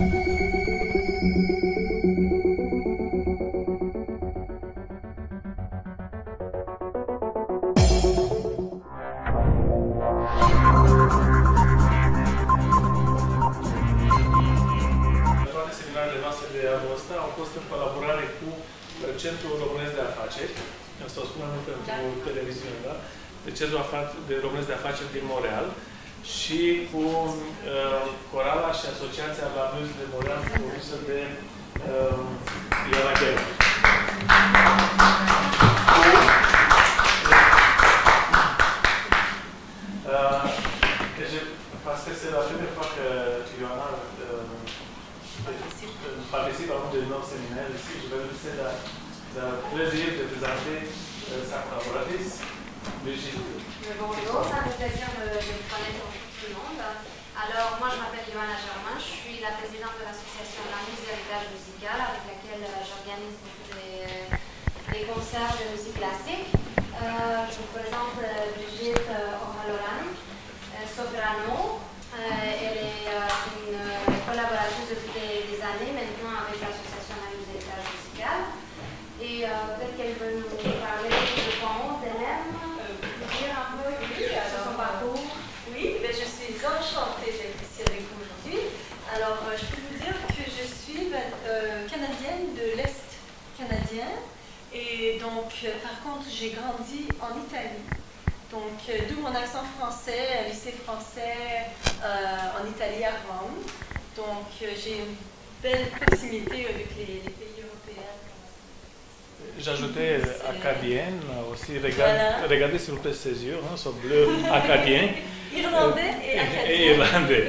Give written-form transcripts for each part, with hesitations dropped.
Toate seminarele noastre de anul ăsta au fost în colaborare cu Centrul Românesc de Afaceri, asta o spun mai mult pentru televiziune, da? De Centrul Românesc de Afaceri din Montreal și cu Corala și Asociația La Muse de Montreal, condusă de Ioana Gheru. Parce que c'est la première fois que Ioana participe à un de nos séminaires ici. Je vais vous laisser le plaisir de présenter sa collaboratrice, Brigitte. Bonjour, ça me fait plaisir de vous connaître tout le monde. Alors, moi je m'appelle Ioana Germain, je suis la présidente de l'association La Muse d'Héritage Musical, avec laquelle j'organise beaucoup des concerts de musique classique. Je vous présente Brigitte O'Halloran, soprano. Elle est une collaboratrice depuis des années maintenant avec l'association La Muse d'Héritage Musical. Et peut-être qu'elle veut nous parler, je pense, d'elle-même, dire un peu sur son parcours. Oui, ben je suis enchantée d'être ici avec vous aujourd'hui. Alors, je peux vous dire que je suis canadienne de l'Est canadien. Et donc, par contre, j'ai grandi en Italie. Donc, d'où mon accent français, lycée français en Italie à Rome. Donc, j'ai une belle proximité avec les pays européens. J'ajoutais acadienne aussi. Regardez s'il vous plaît ses yeux, hein, sont bleus acadiens. Irlandais et acadien. Et irlandais.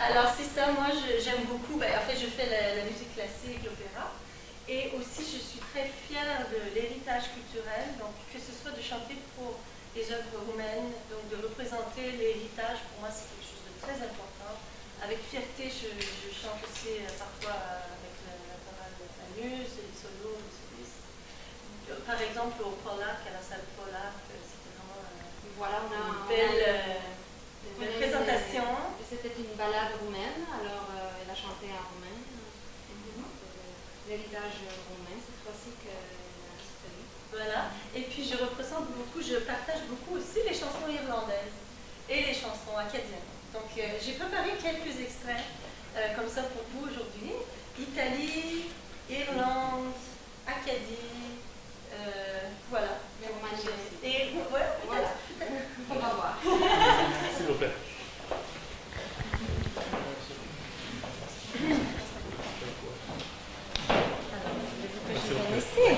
Alors, c'est ça, moi j'aime beaucoup. Ben, en fait, je fais la musique classique, l'opéra. Et aussi, je suis très fière de l'héritage culturel. Donc, que ce soit de chanter pour les œuvres roumaines, donc de représenter l'héritage, pour moi, c'est quelque chose de très important. Avec fierté, je chante aussi parfois avec la chorale de la Muse, les solos, les solistes. Par exemple, au Pollack, à la salle Pollack, c'était vraiment Voilà, on a une belle présentation. C'était une ballade roumaine, alors elle a chanté en roumain. L'héritage roumain, cette fois-ci qu'elle a instruit. Voilà, et puis je représente beaucoup, je partage beaucoup aussi les chansons irlandaises et les chansons acadiennes. Donc j'ai préparé quelques extraits comme ça pour vous aujourd'hui. Italie, Irlande, Acadie, voilà. Mais Roumanie aussi. Et ouais, voilà. On va voir. S'il vous plaît. Ici.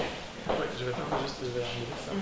Ouais, je vais faire juste enlever ça.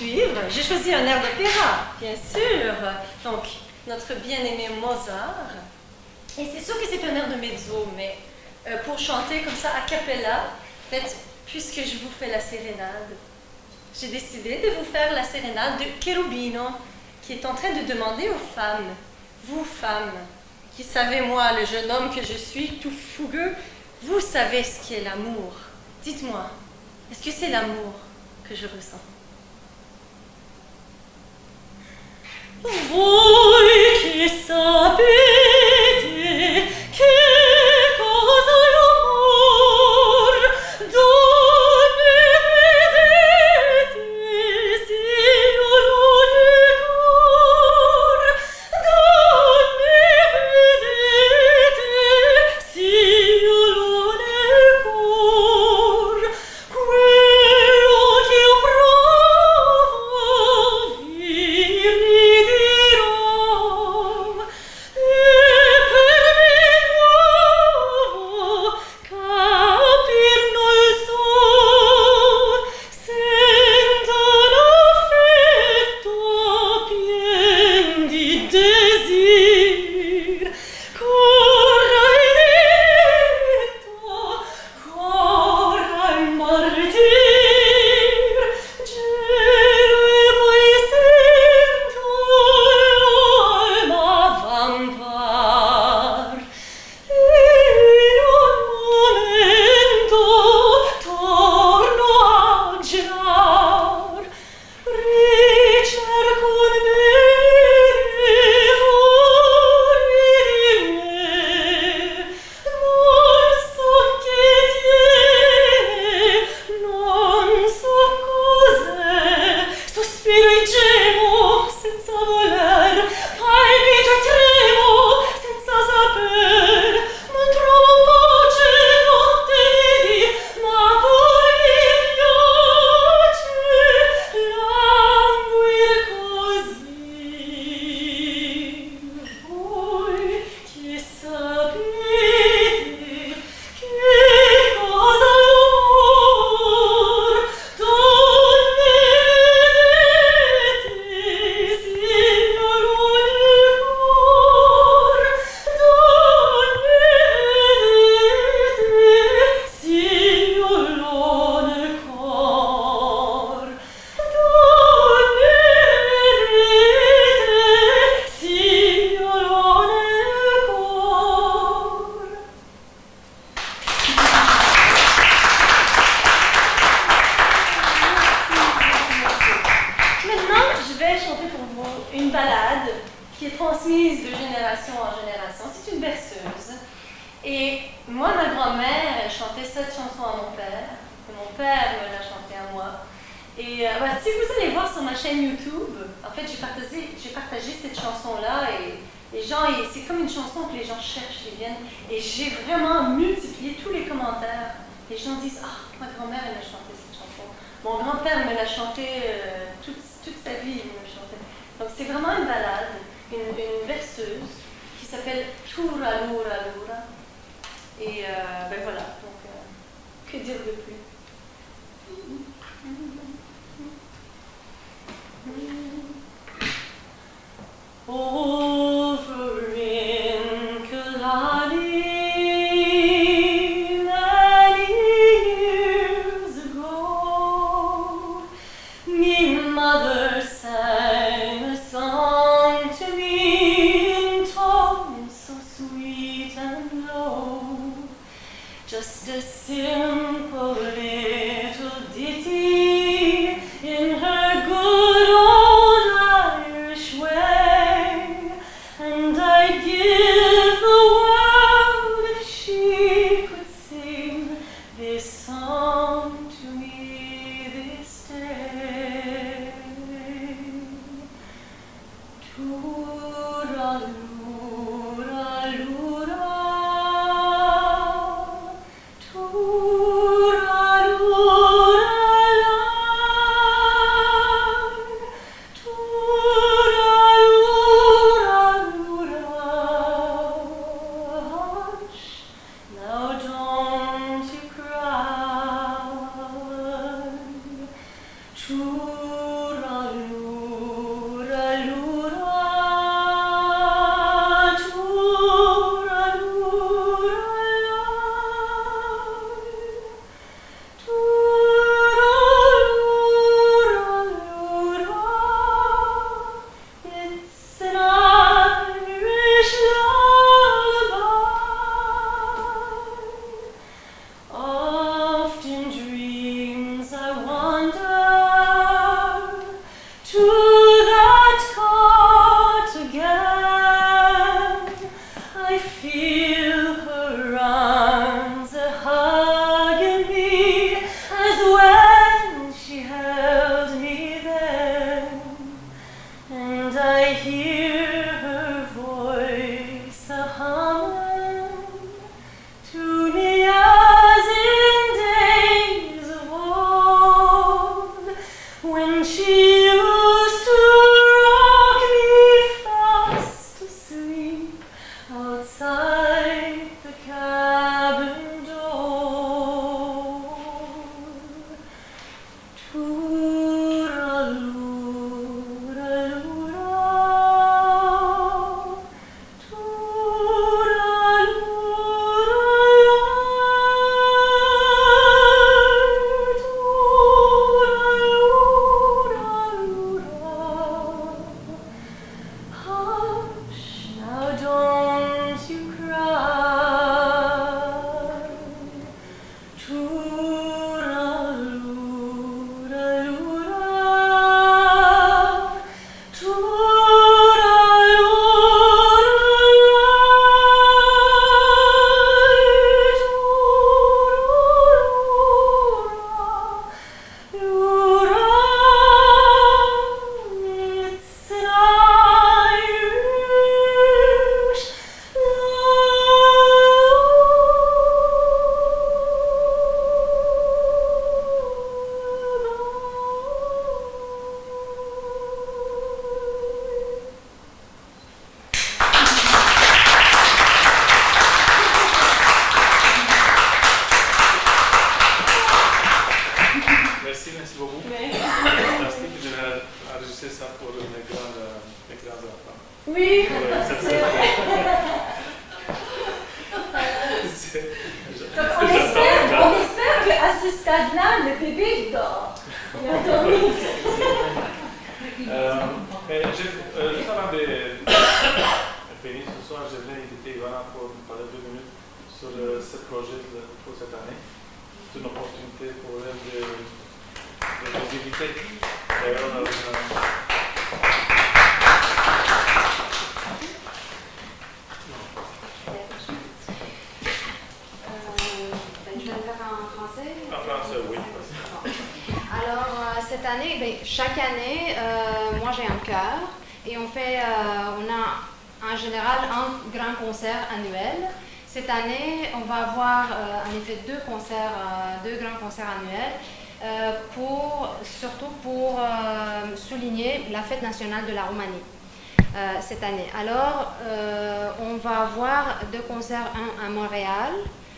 suivre. J'ai choisi un air d'opéra, bien sûr. Donc, notre bien-aimé Mozart. Et c'est sûr que c'est un air de mezzo, mais pour chanter comme ça a cappella, en fait, puisque je vous fais la sérénade, j'ai décidé de vous faire la sérénade de Cherubino, qui est en train de demander aux femmes, vous femmes, qui savez moi, le jeune homme que je suis, tout fougueux, vous savez ce qu'est l'amour. Dites-moi, est-ce que c'est l'amour que je ressens? Voi che sapete che cosa è amor, donne vedete, se io non è cor, donne vedete, se io non è cor, quello che io provo vi ridirò. c'est ça pour les grands enfants. Oui, c'est vrai. Donc on espère qu'à ce stade-là, le bébé dort. Il a dormi. Mais juste avant de finir ce soir, je voulais inviter Ivana pour nous parler 2 minutes sur ce projet pour cette année. C'est une opportunité pour elle de nous inviter. D'ailleurs, on a je vais le faire en français. En français, oui. Alors, cette année, chaque année, moi j'ai un chœur et on a en général un grand concert annuel. Cette année, on va avoir en effet 2 grands concerts annuels, surtout pour souligner la fête nationale de la Roumanie cette année. Alors, on va avoir 2 concerts, un à Montréal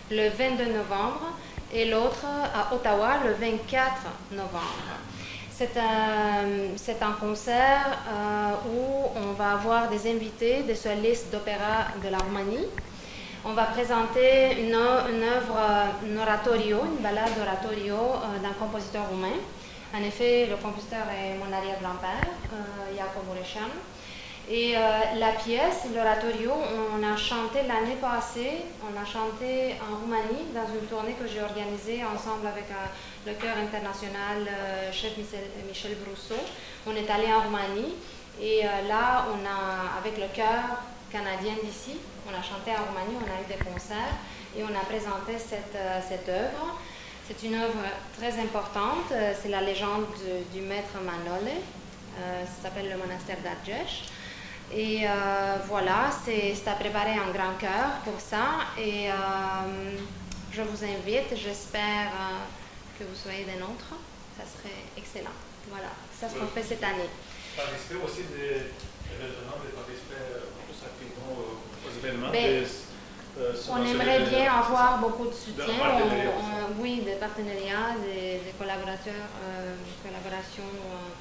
le 22 novembre et l'autre à Ottawa le 24 novembre. C'est un concert où on va avoir des invités, des solistes d'opéra de la Roumanie. On va présenter une œuvre, un oratorio, une ballade d'oratorio d'un compositeur roumain. En effet, le compositeur est mon arrière-grand-père, Iacob Mureșan. Et la pièce, l'oratorio, on a chanté l'année passée, on a chanté en Roumanie dans une tournée que j'ai organisée ensemble avec le chœur international chef Michel Brousseau. On est allé en Roumanie et là, avec le chœur canadien d'ici, on a chanté en Roumanie, on a eu des concerts et on a présenté cette œuvre. C'est une œuvre très importante, c'est la légende du maître Manole, ça s'appelle le monastère d'Argeș. Et voilà, c'est à préparer un grand cœur pour ça. Et je vous invite, j'espère que vous soyez des nôtres. Ça serait excellent. Voilà, c'est ce qu'on fait cette année. Participer aussi éventuellement de participer plus activement aux événements. On aimerait bien avoir beaucoup de soutien. Oui, des partenariats, des collaborations,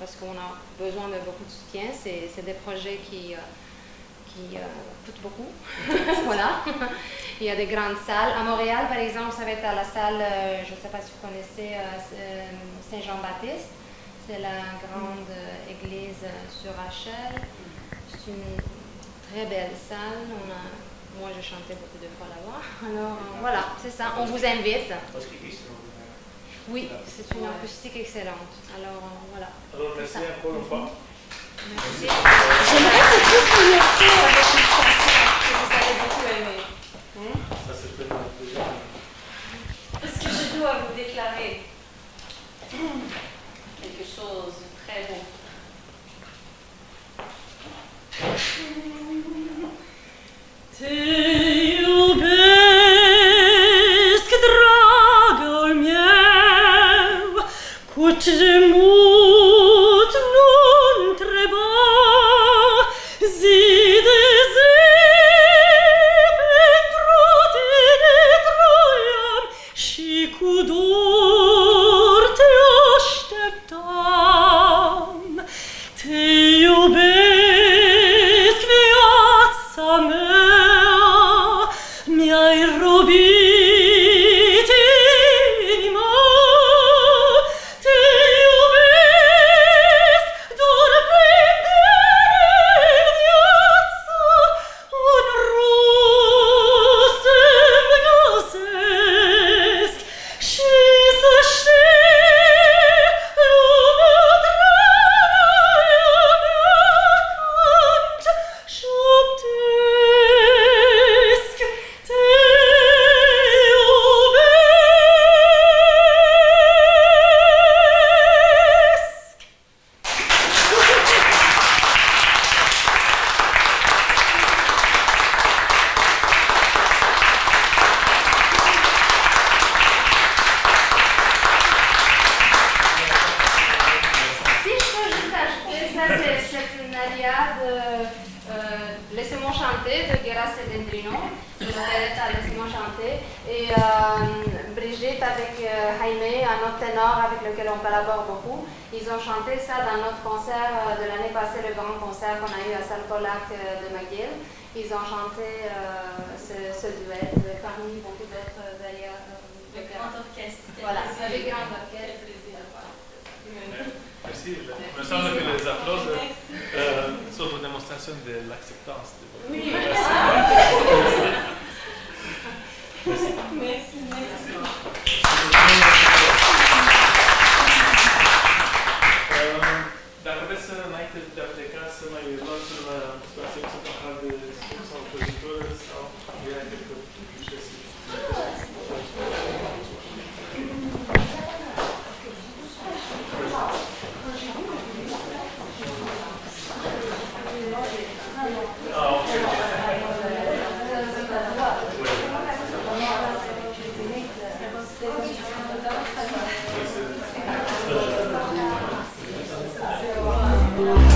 parce qu'on a besoin de beaucoup de soutien. C'est des projets qui coûtent beaucoup. Voilà. Il y a des grandes salles. À Montréal, par exemple, ça va être à la salle, je ne sais pas si vous connaissez, Saint-Jean-Baptiste. C'est la grande église sur Rachel. C'est une très belle salle. Moi, je chantais beaucoup de fois là-bas. Alors, voilà, c'est ça. On vous invite. Oui, c'est une acoustique excellente. Alors, voilà. Alors, merci encore une fois. Merci. J'aimerais que vous finissez avec une chanson que vous avez beaucoup aimée. Ça, c'est très bien. Parce que je dois vous déclarer quelque chose de très beau. Te iubesc, dragul meu, cu ce mult nu întreba, zi de zi pentru tine trăiam și cu dor te așteptam. Te iubesc, viața mea, mi-ai robit inima, te iubesc, doar prinde-mi viața, un rost să-mi găsesc și să știi, lumea dragă mea cânt șoptesc, te iubesc. Si je peux juste ajouter, ça c'est une aria de... Laissez-moi Laisse-moi chanter de Guerra Sedendrino, de l'opéretta Laisse-moi chanter. Et Brigitte avec Jaime, un autre ténor avec lequel on collabore beaucoup, ils ont chanté ça dans notre concert de l'année passée, le grand concert qu'on a eu à Salcolac de McGill. Ils ont chanté ce duet parmi beaucoup d'autres d'ailleurs. Le grand orchestre. Voilà, avec grand orchestre. Merci. Il me semble que les applaudissements sont une démonstration de l'acceptance. Oui. Merci. Dacă vreți să, înainte de a pleca, să mai luați una secție de discurs sau prăjitură sau ea cred că știți. Thank you.